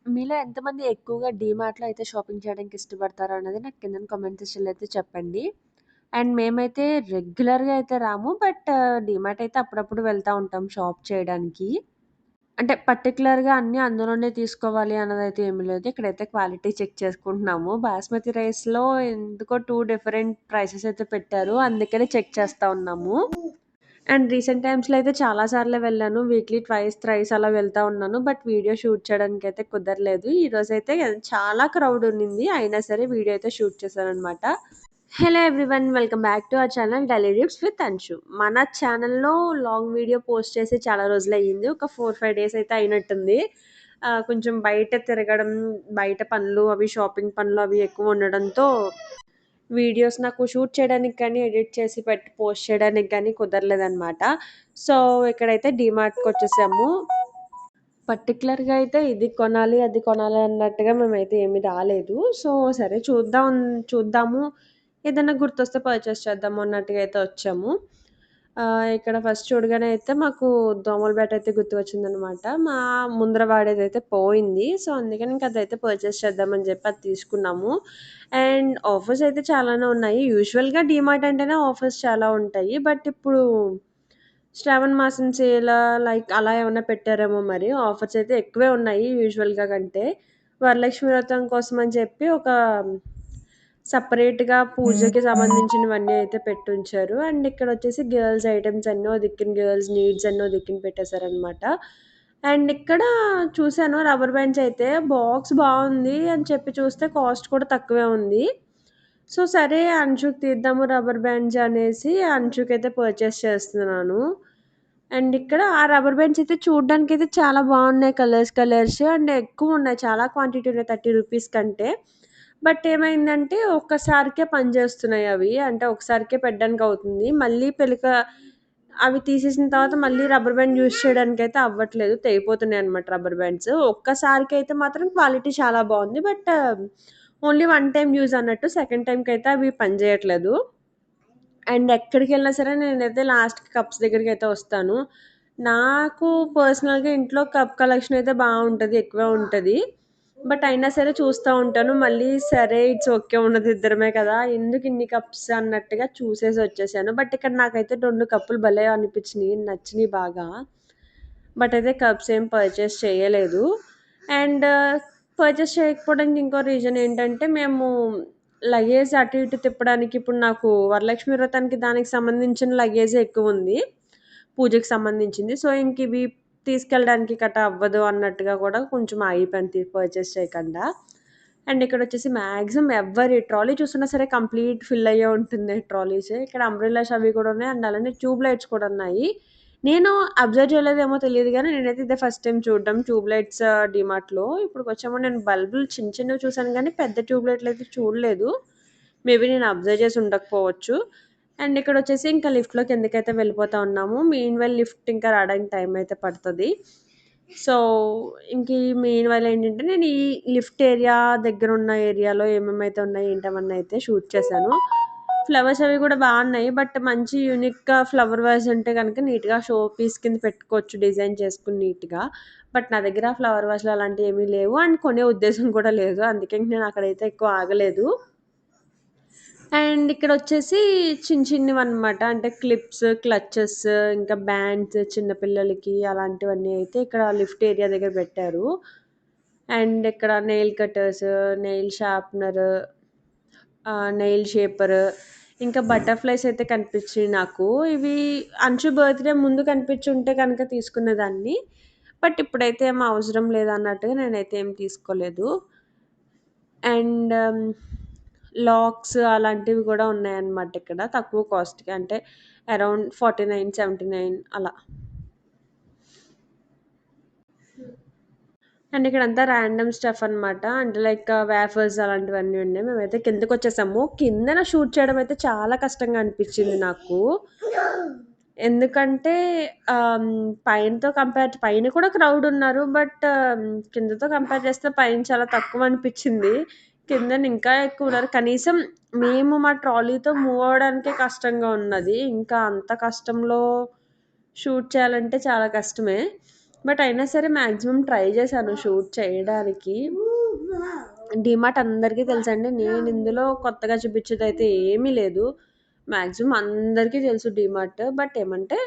మీలో ఎంతమంది ఎక్కువగా డీమార్ట్‌లో అయితే షాపింగ్ చేయడానికి ఇష్టపడతారు అన్నది నాకు కిందన కామెంట్ సెక్షన్‌లో అయితే చెప్పండి. అండ్ మేమైతే రెగ్యులర్‌గా అయితే రాము. బట్ డీమార్ట్ అయితే అప్పుడప్పుడు వెళ్తా ఉంటాం షాప్ చేయడానికి. అంటే పర్టిక్యులర్‌గా అన్నీ అందులోనే తీసుకోవాలి అన్నదైతే ఏమి లేదు. ఇక్కడైతే క్వాలిటీ చెక్ చేసుకుంటున్నాము. బాస్మతి రైస్‌లో ఎందుకో 2 డిఫరెంట్ ప్రైసెస్ అయితే పెట్టారు. అందుకనే చెక్ చేస్తా ఉన్నాము. అండ్ రీసెంట్ టైమ్స్‌లో అయితే చాలా సార్లే వెళ్ళాను. వీక్లీ ట్వైస్, థ్రైస్ అలా వెళ్తా ఉన్నాను. బట్ వీడియో షూట్ చేయడానికైతే కుదరలేదు. ఈరోజైతే చాలా క్రౌడ్ ఉండింది. అయినా సరే వీడియో అయితే షూట్ చేశాననమాట. Hello everyone, welcome back to our channel daily tips with Anshu. మన ఛానల్‌లో లాంగ్ వీడియో పోస్ట్ చేసి చాలా రోజులయ్యింది. ఒక 4, 5 డేస్ అయితే అయినట్టుంది. కొంచెం బయట తిరగడం, బయట పనులు అవి షాపింగ్ పనులు అవి ఎక్కువ ఉండడంతో వీడియోస్ నాకు షూట్ చేయడానికి కానీ, ఎడిట్ చేసి పెట్టి పోస్ట్ చేయడానికి కానీ కుదరలేదనమాట. సో, ఇక్కడైతే డీమార్ట్‌కొచ్చేసాము. పర్టిక్యులర్‌గా అయితే ఇది కొనాలి, అది కొనాలి అన్నట్టుగా మేమైతే ఏమి రాలేదు. సో, సరే చూద్దాము. ఏదన్నా గుర్తొస్తే పర్చేస్ చేద్దాము అన్నట్టుగా అయితే వచ్చాము. ఇక్కడ ఫస్ట్ చూడగానే అయితే మాకు దోమల బ్యాట్ అయితే గుర్తుకొచ్చిందనమాట. మా ముందర వాడేదైతే పోయింది. సో, అందుకని ఇంక అదైతే పర్చేస్ చేద్దామని చెప్పి అది తీసుకున్నాము. అండ్ ఆఫర్స్ అయితే చాలానే ఉన్నాయి. యూజువల్‌గా డీమార్ట్ అంటేనే ఆఫర్స్ చాలా ఉంటాయి. బట్ ఇప్పుడు శ్రావణ మాసం సేల్ లైక్ అలా ఏమన్నా పెట్టారేమో మరి. ఆఫర్స్ అయితే ఎక్కువే ఉన్నాయి యూజువల్‌గా కంటే. వరలక్ష్మి వ్రతం కోసం అని చెప్పి ఒక సెపరేట్‌గా పూజకి సంబంధించినవన్నీ అయితే పెట్టుంచారు. అండ్ ఇక్కడొచ్చేసి గర్ల్స్ ఐటెమ్స్ అన్నీ ఓ దిక్కున గర్ల్స్ నీడ్స్ అన్నీ ఓ దిక్కున పెట్టేశారనమాట. అండ్ ఇక్కడ చూసాను రబ్బర్ బ్యాండ్స్ అయితే బాక్స్ బావుంది అని చెప్పి చూస్తే కాస్ట్ కూడా తక్కువే ఉంది. సో, సరే అంశుకి తీద్దాము రబ్బర్ బ్యాండ్స్ అనేసి అంశుకైతే పర్చేస్ చేస్తున్నాను. అండ్ ఇక్కడ ఆ రబ్బర్ బ్యాండ్స్ అయితే చూడ్డానికైతే చాలా బావున్నాయి. కలర్స్ అండ్ ఎక్కువున్నాయి. చాలా క్వాంటిటీ ఉన్నాయి 30 రూపీస్ కంటే. బట్ ఏమైందంటే ఒక్కసారికే పనిచేస్తున్నాయి అవి. అంటే ఒకసారికే పెట్టడానికవుతుంది. మళ్ళీ అవి తీసేసిన తర్వాత మళ్ళీ రబ్బర్ బ్యాండ్ యూజ్ చేయడానికైతే అవ్వట్లేదు. తెగిపోతున్నాయన్నమాట రబ్బర్ బ్యాండ్స్. ఒక్కసారికైతే మాత్రం క్వాలిటీ చాలా బావుంది. But only one time use అన్నట్టు. సెకండ్ టైమ్‌కైతే అవి పనిచేయట్లేదు. అండ్ ఎక్కడికెళ్ళినా సరే నేనైతే లాస్ట్‌కి కప్స్ దగ్గరికైతే వస్తాను. నాకు పర్సనల్‌గా ఇంట్లో కప్ కలెక్షన్ అయితే బావుంటది. ఎక్కువే ఉంటది. బట్ అయినా సరే చూస్తా ఉంటాను. మళ్ళీ సరే ఇట్స్ ఓకే ఉన్నదిద్దరమే కదా! ఎందుకిన్ని కప్స్ అన్నట్టుగా చూసేసొచ్చేసాను. బట్ ఇక్కడ నాకైతే 2 కప్పులు భలే అనిపించినియి. నచ్చినియి బాగా. బట్ అయితే కప్స్ ఏం పర్చేస్ చేయలేదు. అండ్ పర్చేస్ చేయకపోవడానికి ఇంకో రీజన్ ఏంటంటే, మేము లగేజ్ అటు ఇటు తిప్పడానికి ఇప్పుడు నాకు వరలక్ష్మి వ్రతానికి దానికి సంబంధించిన లగేజే ఎక్కువుంది. పూజకి సంబంధించింది. సో, ఇంకివి తీసుకెళ్ళడానికి అవ్వదు అన్నట్టుగా కూడా కొంచెం ఆగిపోయాను పర్చేస్ చేయకుండా. అండ్ ఇక్కడొచ్చేసి మాక్సిమం ఎవ్వరి ట్రాలీ చూస్తున్నా సరే కంప్లీట్ ఫిల్ అయ్యే ఉంటుంది ట్రాలీస్. ఇక్కడ అంబ్రెల్లాస్ అవి కూడా ఉన్నాయి. అండ్ అలానే ట్యూబ్ లైట్స్ కూడా ఉన్నాయి. నేను అబ్జర్వ్ చేయలేదేమో తెలీదు గానీ, నేనైతే ఇదే ఫస్ట్ టైమ్ చూడడం ట్యూబ్ లైట్స్ డీమార్ట్‌లో. ఇప్పటికొచ్చేమో నేను బల్బులు చిన్నవి చూసాను గానీ, పెద్ద ట్యూబ్ లైట్‌లయితే చూడలేదు. మేబీ నేను అబ్జర్వ్ చేసి ఉండకపోవచ్చు. అండ్ ఇక్కడొచ్చేసి ఇంకా లిఫ్ట్‌లో కిందకైతే వెళ్ళిపోతా ఉన్నాము. మీన్‌వైల్ లిఫ్ట్ ఇంకా రావడానికి టైం అయితే పడతది. సో, మీన్‌వైల్ ఏంటంటే, నేను ఈ లిఫ్ట్ ఏరియా దగ్గరున్న ఏరియాలో ఏమేమైతే ఉన్నాయో ఏంటవన్నీ అయితే షూట్ చేశాను. ఫ్లవర్స్ అవి కూడా బావున్నాయి. బట్ మంచి యూనిక్‌గా ఫ్లవర్ వాస్ ఉంటే గనుక నీట్‌గా షో పీస్ కింద పెట్టుకోవచ్చు డిజైన్ చేసుకొని నీట్‌గా. బట్ నా దగ్గర ఫ్లవర్ వాస్‌లు అలాంటియేమీ లేవు. అండ్ కొనే ఉద్దేశం కూడా లేదు. అందుకే నేను అక్కడైతే ఎక్కువ ఆగలేదు. అండ్ ఇక్కడొచ్చేసి చిన్నవన్నమాట. అంటే క్లిప్స్, క్లచెస్ ఇంకా బ్యాండ్స్ చిన్న పిల్లలకి అలాంటివన్నీ అయితే ఇక్కడ లిఫ్ట్ ఏరియా దగ్గర పెట్టారు. అండ్ ఇక్కడ nail cutters, nail sharpener, nail shaper ఇంకా బటర్‌ఫ్లైస్ అయితే కనిపించినియి నాకు. ఇవి అంశు బర్త్‌డే ముందు కనిపించుంటే గనక తీసుకునేదాన్ని. బట్ ఇప్పుడైతే ఏమి అవసరం లేదన్నట్టుగా నేనైతే ఏమి తీసుకోలేదు. అండ్ లాక్స్ అలాంటివి కూడా ఉన్నాయన్నమాట ఇక్కడ. తక్కువ కాస్ట్‌కి అంటే అరౌండ్ 49, 79 అలా. అండ్ ఇక్కడంతా రాండమ్ స్టఫ్ అనమాట. అంటే లైక్ వేఫర్స్ అలాంటివన్నీ ఉన్నాయి. మేమైతే కిందకొచ్చేసాము. కిందన షూట్ చేయడం అయితే చాలా కష్టంగా అనిపించింది నాకు. ఎందుకంటే పైన కూడా క్రౌడ్ ఉన్నారు. బట్ కిందతో కంపేర్ చేస్తే పైన చాలా తక్కువ అనిపించింది. కిందన ఇంకా ఎక్కువున్నారు. కనీసం మేము మా ట్రాలీతో మూవ్ అవ్వడానికే కష్టంగా ఉన్నది. ఇంకా అంత కష్టంలో షూట్ చేయాలంటే చాలా కష్టమే. బట్ అయినా సరే మాక్సిమం ట్రై చేశాను షూట్ చేయడానికి. డీమార్ట్ అందరికీ తెలుసండి. నేను ఇందులో కొత్తగా చూపించేదైతే ఏమీ లేదు. మాక్సిమం అందరికీ తెలుసు డీమార్ట్. బట్ ఏమంటే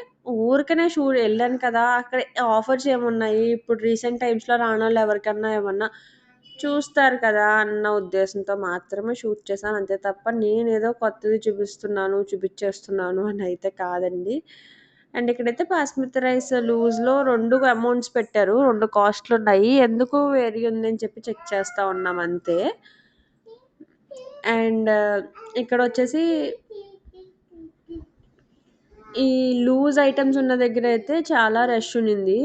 ఊరికనే ఎళ్ళాను కదా! అక్కడ ఆఫర్స్ ఏమున్నాయి, ఇప్పుడు రీసెంట్ టైమ్స్‌లో రానోళ్ళు ఎవరికన్నా ఏమన్నా చూస్తారు కదా! అన్న ఉద్దేశంతో మాత్రమే షూట్ చేశాను. అంతే తప్ప నేనేదో కొత్తది చూపిచ్చేస్తున్నాను అనయితే కాదండి. అండ్ ఇక్కడైతే బాస్మతి రైస్ లూజ్‌లో 2 అమౌంట్స్ పెట్టారు. 2 కాస్ట్‌లున్నాయి. ఎందుకు వేరీ ఉందని చెప్పి చెక్ చేస్తా ఉన్నాం అంతే. అండ్ ఇక్కడొచ్చేసి ఈ లూజ్ ఐటెమ్స్ ఉన్న దగ్గరైతే చాలా రష్ ఉన్నింది.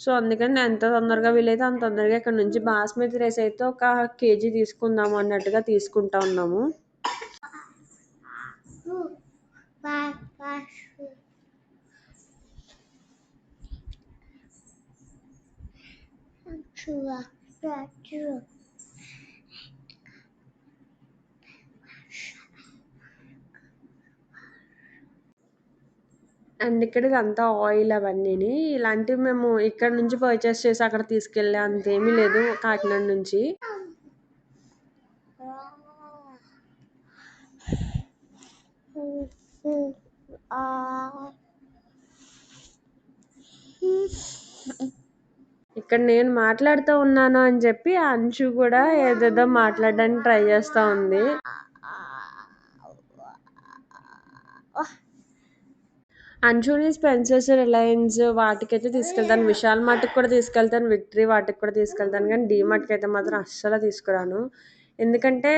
సో, అందుకని నేను ఎంత తొందరగా వీలైతే అంత తొందరగా ఇక్కడ నుంచి బాస్మతి రైస్ అయితే ఒక కేజీ తీసుకుందాము అన్నట్టుగా తీసుకుంటా ఉన్నాము. అండ్ ఇక్కడ ఇదంతా ఆయిల్ అవన్నీని. ఇలాంటివి మేము ఇక్కడ నుంచి పర్చేస్ చేసి అక్కడ తీసుకెళ్ళే అంతేమీ లేదు కాకినాడ నుంచి. ఇక్కడ నేను మాట్లాడుతూ ఉన్నాను అని చెప్పి ఆ అంచు కూడా ఏదేదో మాట్లాడడానికి ట్రై చేస్తా ఉంది. అంచుని స్పెన్సర్స్, రిలయన్స్ వాటికైతే తీసుకెళ్తాను. విశాల్ మార్ట్‌కి కూడా తీసుకెళ్తాను. విక్టరీ వాటికి కూడా తీసుకెళ్తాను. కానీ డీమార్ట్‌కి అయితే మాత్రం అస్సలు తీసుకురాను. ఎందుకంటే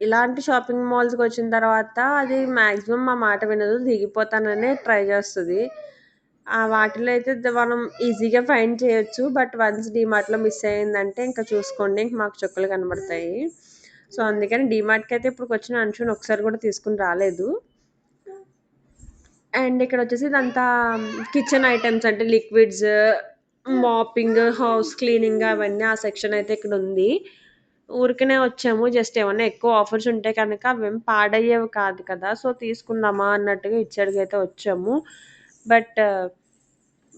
ఇలాంటి షాపింగ్ మాల్స్‌కొచ్చిన తర్వాత అది మాక్సిమం మా మాట వినదు. దిగిపోతాననే ట్రై చేస్తది. వాటిలో అయితే మనం ఈజీగా ఫైండ్ చేయొచ్చు. బట్ వన్స్ డీమార్ట్‌లో మిస్ అయిందంటే ఇంక చూసుకోండి. ఇంక మాకు చుక్కలు కనబడతాయి. సో, అందుకని డీమార్ట్‌కి అయితే ఇప్పటికొచ్చిన అంచుని ఒకసారి కూడా తీసుకొని రాలేదు. అండ్ ఇక్కడొచ్చేసి ఇదంతా కిచెన్ ఐటెమ్స్ అంటే లిక్విడ్స్, మాపింగ్, హౌస్ క్లీనింగ్ అవన్నీ ఆ సెక్షన్ అయితే ఇక్కడుంది. ఊరికనే వచ్చాము. జస్ట్ ఏమన్నా ఎక్కువ ఆఫర్స్ ఉంటే కనుక అవేం పాడయ్యేవి కాదు కదా! సో, తీసుకుందామా అన్నట్టుగా ఇచ్చడికైతే వచ్చాము. బట్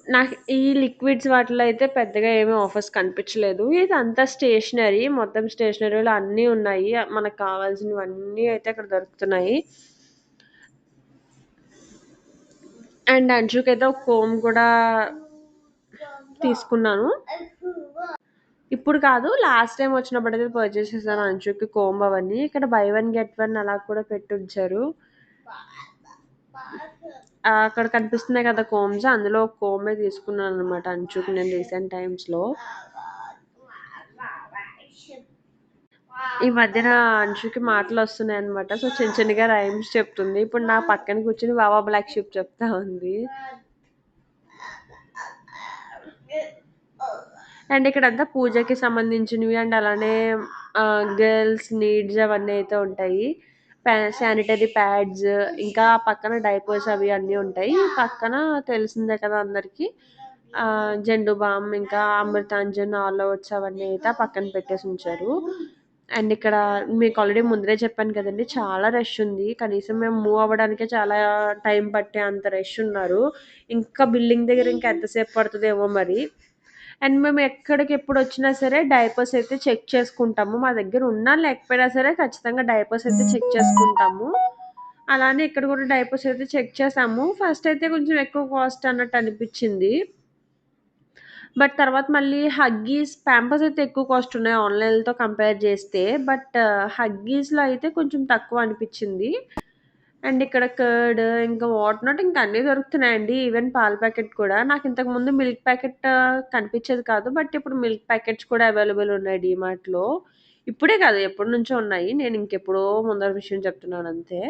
నాకు ఈ లిక్విడ్స్ వాటిలో అయితే పెద్దగా ఏమి ఆఫర్స్ కనిపించలేదు. ఇదంతా స్టేషనరీ. మొత్తం స్టేషనరీలో అన్నీ ఉన్నాయి. మనకు కావాల్సినవన్నీ అయితే అక్కడ దొరుకుతున్నాయి. అండ్ అంచుకైతే ఒక కోమ్ కూడా తీసుకున్నాను. ఇప్పుడు కాదు, లాస్ట్ టైమ్ వచ్చినప్పుడైతే పర్చేస్ చేశాను అంచుకి కోంబ్ అవన్నీ. ఇక్కడ బై వన్ గెట్ వన్ అలా కూడా పెట్టుంచారు. అక్కడ కనిపిస్తున్నాయి కదా కోమ్స్, అందులో ఒక కోమే తీసుకున్నాను అనమాట అంచుకి నేను రీసెంట్ టైమ్స్లో. ఈ మధ్యన అంచుకి మాటలు వస్తున్నాయి అనమాట. సో చిన్న చిన్నగా రైమ్స్ చెప్తుంది. ఇప్పుడు నా పక్కన కూర్చుని బాబా బ్లాక్ షిప్ చెప్తా ఉంది. అండ్ ఇక్కడంతా పూజకి సంబంధించినవి అండ్ అలానే గర్ల్స్ నీడ్స్ అవన్నీ అయితే ఉంటాయి. శానిటరీ ప్యాడ్స్, ఇంకా పక్కన డైపర్స్ అవి అన్నీ ఉంటాయి. పక్కన తెలిసిందే కదా అందరికీ, జెండు బామ్, ఇంకా అమృతాంజన్, ఆల్ అవుట్స్ అవన్నీ అయితే పక్కన పెట్టేసి ఉంచారు. అండ్ ఇక్కడ మీకు ఆల్రెడీ ముందరే చెప్పాను కదండి, చాలా రష్ ఉంది. కనీసం మేము మూవ్ అవ్వడానికే చాలా టైం పట్టే అంత రష్ ఉన్నారు. ఇంకా బిల్డింగ్ దగ్గర ఇంకా ఎంతసేపు పడుతుందేమో మరి. అండ్ మేము ఎక్కడికి ఎప్పుడు వచ్చినా సరే డైపర్స్ అయితే చెక్ చేసుకుంటాము. మా దగ్గర ఉన్నా లేకపోయినా సరే ఖచ్చితంగా డైపర్స్ అయితే చెక్ చేసుకుంటాము. అలానే ఇక్కడ కూడా డైపర్స్ అయితే చెక్ చేసాము. ఫస్ట్ అయితే కొంచెం ఎక్కువ కాస్ట్ అన్నట్టు అనిపించింది. బట్ తర్వాత మళ్ళీ హగ్గీస్, ప్యాంపర్స్ అయితే ఎక్కువ కాస్ట్ ఉన్నాయి ఆన్‌లైన్‌లతో కంపేర్ చేస్తే. బట్ హగ్గీస్‌లో అయితే కొంచెం తక్కువ అనిపించింది. అండ్ ఇక్కడ కర్డ్, ఇంకా వాట్ నాట్, ఇంకా అన్నీ దొరుకుతున్నాయండి. ఈవెన్ పాల ప్యాకెట్ కూడా. నాకు ఇంతకుముందు మిల్క్ ప్యాకెట్ కనిపించేది కాదు. బట్ ఇప్పుడు మిల్క్ ప్యాకెట్స్ కూడా అవైలబుల్ ఉన్నాయి డీమార్ట్‌లో. ఇప్పుడే కాదు, ఎప్పటినుంచో ఉన్నాయి. నేను ఇంకెప్పుడో ముందర విషయం చెప్తున్నాను అంతే.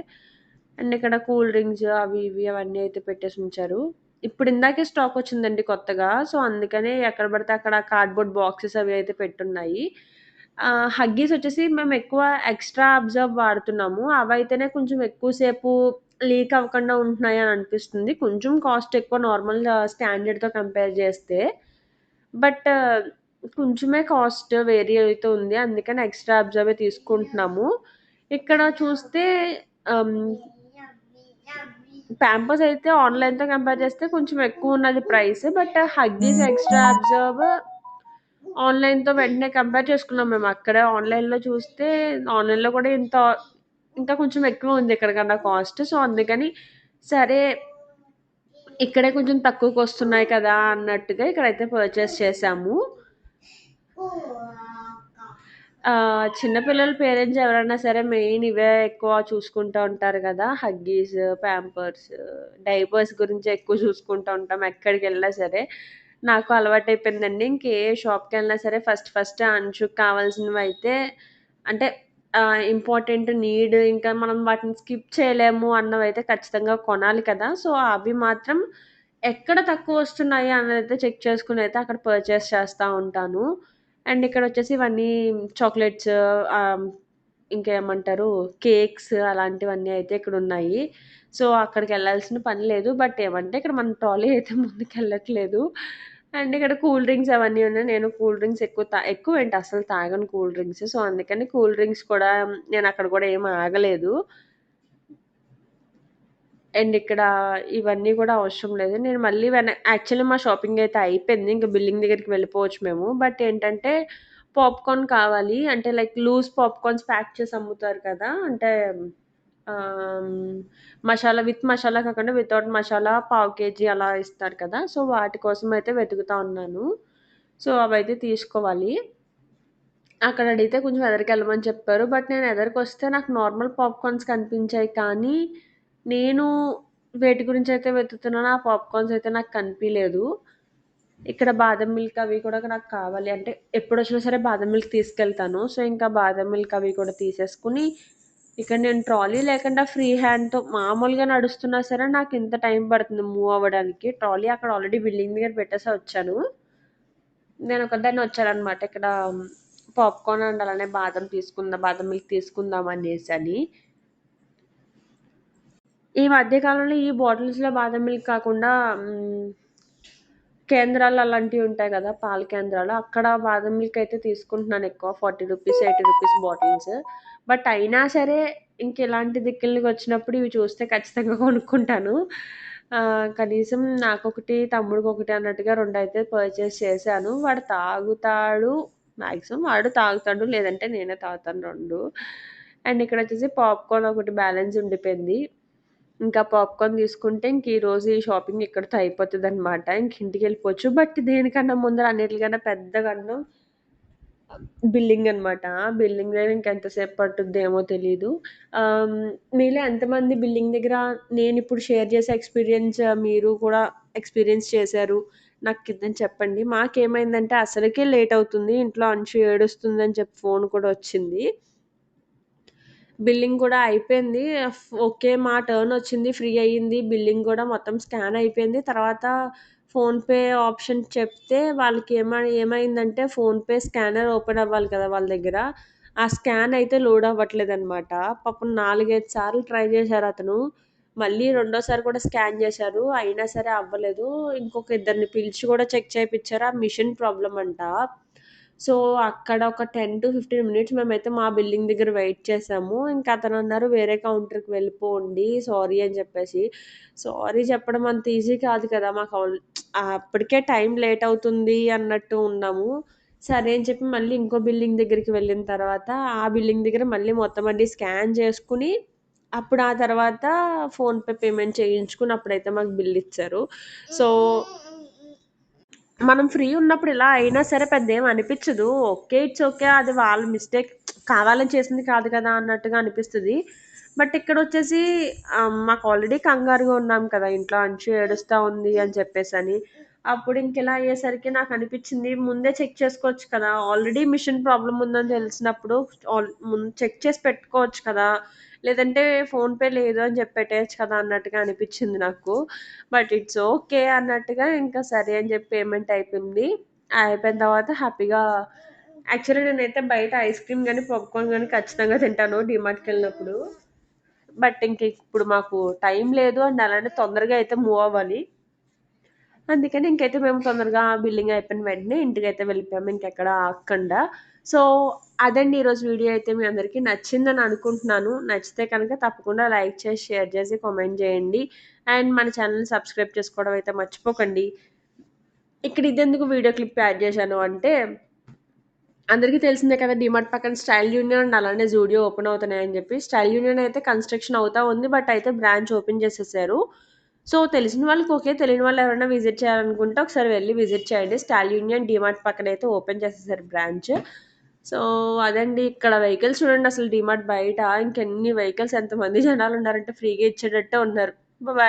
అండ్ ఇక్కడ కూల్ డ్రింక్స్ అవి ఇవి అవన్నీ అయితే పెట్టేసి ఉంచారు. ఇప్పుడు ఇందాకే స్టాక్ వచ్చిందండి కొత్తగా. సో, అందుకనే ఎక్కడ పడితే అక్కడ కార్డ్‌బోర్డ్ బాక్సెస్ అవి అయితే పెట్టున్నాయి. హగ్గీస్ వచ్చేసి మేము ఎక్కువ ఎక్స్‌ట్రా అబ్జర్వ్ వాడుతున్నాము. అవైతేనే కొంచెం ఎక్కువ సేపు లీక్ అవ్వకుండా ఉంటున్నాయి అని అనిపిస్తుంది. కొంచెం కాస్ట్ ఎక్కువ నార్మల్ స్టాండర్డ్‌తో కంపేర్ చేస్తే. బట్ కొంచెమే కాస్ట్ వేరీ అవుతూ ఉంది. అందుకని ఎక్స్‌ట్రా అబ్జర్వే తీసుకుంటున్నాము. ఇక్కడ చూస్తే ఆహ్, పాంపర్స్ అయితే ఆన్‌లైన్‌తో కంపేర్ చేస్తే కొంచెం ఎక్కువున్నది price. But Huggies extra observe ఆన్‌లైన్‌తో వెంటనే కంపేర్ చేసుకున్నాం మేము. అక్కడే ఆన్‌లైన్‌లో చూస్తే ఆన్‌లైన్‌లో కూడా ఇంకా కొంచెం ఎక్కువ ఉంది ఇక్కడ కన్నా కాస్ట్. సో, అందుకని సరే ఇక్కడే కొంచెం తక్కువకొస్తున్నాయి కదా అన్నట్టుగా ఇక్కడైతే పర్చేస్ చేశాము. చిన్న పిల్లల పేరెంట్స్ ఎవరైనా సరే మెయిన్ ఇవే ఎక్కువ చూసుకుంటా ఉంటారు కదా! హగ్గీస్, పాంపర్స్, డైపర్స్ గురించి ఎక్కువ చూసుకుంటా ఉంటాం ఎక్కడికెళ్ళినా సరే. నాకు అలవాటయిపోయిందండి. ఇంకే షాప్‌కెళ్ళినా సరే ఫస్ట్ ఫస్ట్ అంశుకి కావాల్సినవైతే అంటే ఇంపార్టెంట్ నీడ్ ఇంకా మనం వాటిని స్కిప్ చేయలేము అన్నవైతే ఖచ్చితంగా కొనాలి కదా! సో, అవి మాత్రం ఎక్కడ తక్కువొస్తున్నాయి అన్నదైతే చెక్ చేసుకొనైతే అక్కడ పర్చేస్ చేస్తా ఉంటాను. అండ్ ఇక్కడొచ్చేసి ఇవన్నీ చాక్లెట్స్ ఆహ్, ఇంకేమంటారు కేక్స్ అలాంటివన్నీ అయితే ఇక్కడున్నాయి. సో, అక్కడికెళ్ళాల్సిన పని లేదు. బట్ ఏమంటే ఇక్కడ మన ట్రాలీ అయితే ముందుకెళ్ళట్లేదు. అండ్ ఇక్కడ కూల్ డ్రింక్స్ అవన్నీ ఉన్నాయి. నేను కూల్ డ్రింక్స్ ఎక్కువేంటి అస్సలు తాగను కూల్ డ్రింక్స్. సో, అందుకని కూల్ డ్రింక్స్ కూడా నేనక్కడ కూడా ఏమి ఆగలేదు. అండ్ ఇక్కడ ఇవన్నీ కూడా అవసరం లేదు. నేను మళ్ళీ యాక్చువల్లీ మా షాపింగ్ అయితే అయిపోయింది. ఇంక బిల్లింగ్ దగ్గరికి వెళ్ళిపోవచ్చు మేము. బట్ ఏంటంటే పాప్‌కార్న్ కావాలి. అంటే లైక్ లూజ్ పాప్‌కార్న్స్ ప్యాక్ చేసి అమ్ముతారు కదా! అంటే ఆహ్, మసాలా విత్ మసాలా కాకుండా వితౌట్ మసాలా పావు కేజీ అలా ఇస్తారు కదా! సో, వాటి కోసం అయితే వెతుకుతా ఉన్నాను. సో, అవైతే తీసుకోవాలి. అక్కడ అడిగితే కొంచెం ఎదరికెళ్ళమని చెప్పారు. బట్ నేను ఎదరికొస్తే నాకు నార్మల్ పాప్‌కార్న్స్ కనిపించాయి కానీ, నేను వేటి గురించైతే వెతుకుతున్నానో ఆ పాప్‌కార్న్స్ అయితే నాకు కనిపియలేదు. ఇక్కడ బాదం మిల్క్ అవి కూడా నాకు కావాలి. అంటే ఎప్పుడొచ్చినా సరే బాదం మిల్క్ తీసుకెళ్తాను. సో, ఇంకా బాదం మిల్క్ అవి కూడా తీసేసుకొని, ఇక్కడ నేను ట్రాలీ లేకుండా ఫ్రీ హ్యాండ్‌తో మామూలుగా నడుస్తున్నా సరే నాకింత టైం పడుతుంది మూవ్ అవ్వడానికి. ట్రాలీ అక్కడ ఆల్రెడీ బిల్డింగ్ దగ్గర పెట్టేసే వచ్చాను. నేనొక్కదాన్నే వచ్చాననమాట. ఇక్కడ పాప్‌కార్న్ అండ్ అలానే బాదం మిల్క్ తీసుకుందాం అనేసని. ఈ మధ్య కాలంలో ఈ బాటిల్స్‌లో బాదం మిల్క్ కాకుండా కేంద్రాలు అలాంటివుంటాయి గదా! పాల కేంద్రాలు. అక్కడ బాదం మిల్క్ అయితే తీసుకుంటున్నాను ఎక్కువ. రూ. 40, రూ. 80 బాటిల్స్. బట్ అయినా సరే ఇంకిలాంటి దిక్కులకొచ్చినప్పుడు ఇవి చూస్తే ఖచ్చితంగా కొనుక్కుంటాను. కనీసం నాకొకటి, తమ్ముడికొకటి అన్నట్టుగా రెండయితే పర్చేస్ చేశాను. వాడు తాగుతాడు. మాక్సిమం వాడు తాగుతాడు. లేదంటే నేనే తాగుతాను 2. అండ్ ఇక్కడొచ్చేసి పాప్‌కార్న్ ఒకటి బ్యాలెన్స్ ఉండిపోయింది. ఇంకా పాప్‌కార్న్ తీసుకుంటే ఇంక ఈరోజు ఈ షాపింగ్ ఇక్కడితో అయిపోతదనమాట. ఇంక ఇంటికెళ్ళిపోవచ్చు. బట్ దేనికన్నా ముందర అన్నిట్లికన్నా పెద్ద గండం బిల్లింగ్ అనమాట. బిల్లింగ్ దగ్గర ఇంకెంతసేపు పట్టుద్దేమో తెలీదు. ఆహ్, మీలో ఎంతమంది బిల్లింగ్ దగ్గర నేనిప్పుడు షేర్ చేసే ఎక్స్‌పీరియన్స్ మీరు కూడా ఎక్స్‌పీరియన్స్ చేశారు. నాకు కిందన చెప్పండి. మాకేమైందంటే అసలకే లేట్ అవుతుంది. ఇంట్లో అంశు ఏడుస్తుందని చెప్పి ఫోన్ కూడా వచ్చింది. బిల్లింగ్ కూడా అయిపోయింది. ఓకే. మా టర్నొచ్చింది. ఫ్రీ అయ్యింది. బిల్లింగ్ గూడా మొత్తం స్కాన్ అయిపోయింది. తర్వాత ఫోన్‌పే ఆప్షన్ చెప్తే ఏమైందంటే ఫోన్‌పే స్కానర్ ఓపెన్ అవ్వాలి కదా! వాళ్ళ దగ్గర. ఆ స్కాన్ అయితే లోడ్ అవ్వట్లేదనమాట. పాపం 4, 5 సార్లు ట్రై చేశారతను. మళ్ళీ రెండోసారి కూడా స్కాన్ చేశారు. అయినా సరే అవ్వలేదు. ఇంకొక ఇద్దరిని పిలిచి కూడా చెక్ చేపిచ్చారు. ఆ మిషన్ ప్రాబ్లమ్ అంట. సో, అక్కడ ఒక 10-15 మినిట్స్ మేమైతే మా బిల్డింగ్ దగ్గర వెయిట్ చేసాము. ఇంకా అతనన్నారు వేరే కౌంటర్‌కి వెళ్ళిపోండి సారీ అని చెప్పేసి. సారీ చెప్పడం అంత ఈజీ కాదు కదా! అప్పటికే టైం లేట్ అవుతుంది అన్నట్టు ఉన్నాము. సరే అని చెప్పి మళ్ళీ ఇంకో బిల్డింగ్ దగ్గరికి వెళ్ళిన తర్వాత, ఆ బిల్డింగ్ దగ్గర మళ్ళీ మొత్తం అన్నీ స్కాన్ చేసుకొని, అప్పుడు ఆ తర్వాత ఫోన్‌పే పేమెంట్ చేయించుకొని అప్పుడైతే మాకు బిల్ ఇచ్చారు. సో మనం ఫ్రీ ఉన్నప్పుడు ఇలా అయినా సరే పెద్దేం అనిపిచ్చదు. ఓకే. It's okay. అది వాళ్ళ మిస్టేక్ కావాలని చేసింది కాదు కదా! అన్నట్టుగా అనిపిస్తది. బట్ ఇక్కడొచ్చేసి మాకు ఆల్రెడీ కంగారుగా ఉన్నాం కదా! ఇంట్లో అంచు ఏడుస్తా ఉంది అని చెప్పేసని. అప్పుడు ఇంకిలా అయ్యేసరికి నాకనిపిచ్చింది ముందే చెక్ చేసుకోవచ్చు కదా! ఆల్రెడీ మిషన్ ప్రాబ్లమ్ ఉందని తెలిసినప్పుడు ముందు చెక్ చేసి పెట్టుకోవచ్చు కదా! లేదంటే ఫోన్‌పే లేదు అని చెప్పి పెట్టేయొచ్చు కదా! అన్నట్టుగా అనిపిచ్చింది నాకు. బట్ ఇట్స్ ఓకే అన్నట్టుగా ఇంకా సరే అని చెప్పి పేమెంట్ అయిపోయింది. అయిపోయిన తర్వాత హ్యాపీగా యాక్చువల్లీ నేనైతే బయట ఐస్ క్రీమ్ గాని, పాప్‌కార్న్ గాని ఖచ్చితంగా తింటాను డీమార్ట్‌కెళ్ళినప్పుడు. బట్ ఇంక ఇప్పుడు మాకు టైం లేదు అండ్ అలానే తొందరగా అయితే మూవ్ అవ్వాలి. అందుకని ఇంకైతే మేము తొందరగా బిల్లింగ్ అయిపోయిన వెంటనే ఇంటికైతే వెళ్ళిపోయాము ఇంకెక్కడ ఆగకుండా. సో, అదండి ఈరోజు వీడియో అయితే మీ అందరికీ నచ్చిందని అనుకుంటున్నాను. నచ్చితే కనుక తప్పకుండా లైక్ చేసి, షేర్ చేసి, కామెంట్ చేయండి. అండ్ మన ఛానల్‌ని సబ్స్క్రైబ్ చేసుకోవడం అయితే మర్చిపోకండి. ఇక్కడ ఇదెందుకు వీడియో క్లిప్ యాడ్ చేశాను అంటే, అందరికీ తెలిసిందే కదా! డీమార్ట్ పక్కన స్టైల్ యూనియన్ అండ్ అలానే జూడియో ఓపెన్ అవుతున్నాయని చెప్పి. స్టైల్ యూనియన్ అయితే కన్‌స్ట్రక్షన్ అవుతా ఉంది. బట్ అయితే బ్రాంచ్ ఓపెన్ చేసేసారు. సో, తెలిసిన వాళ్ళకి ఓకే. తెలియని వాళ్ళు ఎవరైనా విజిట్ చేయాలనుకుంటే ఒకసారి వెళ్లి విజిట్ చేయండి. స్టైల్ యూనియన్ డీమార్ట్ పక్కనైతే ఓపెన్ చేసేసారు బ్రాంచ్. సో, అదండి. ఇక్కడ వెహికల్స్ చూడండి అసలు డీమార్ట్ బయట ఇంకెన్ని వెహికల్స్ ఎంతమంది జనాలున్నారంటే ఫ్రీగా ఇచ్చేటట్టే ఉన్నారు. బాయ్.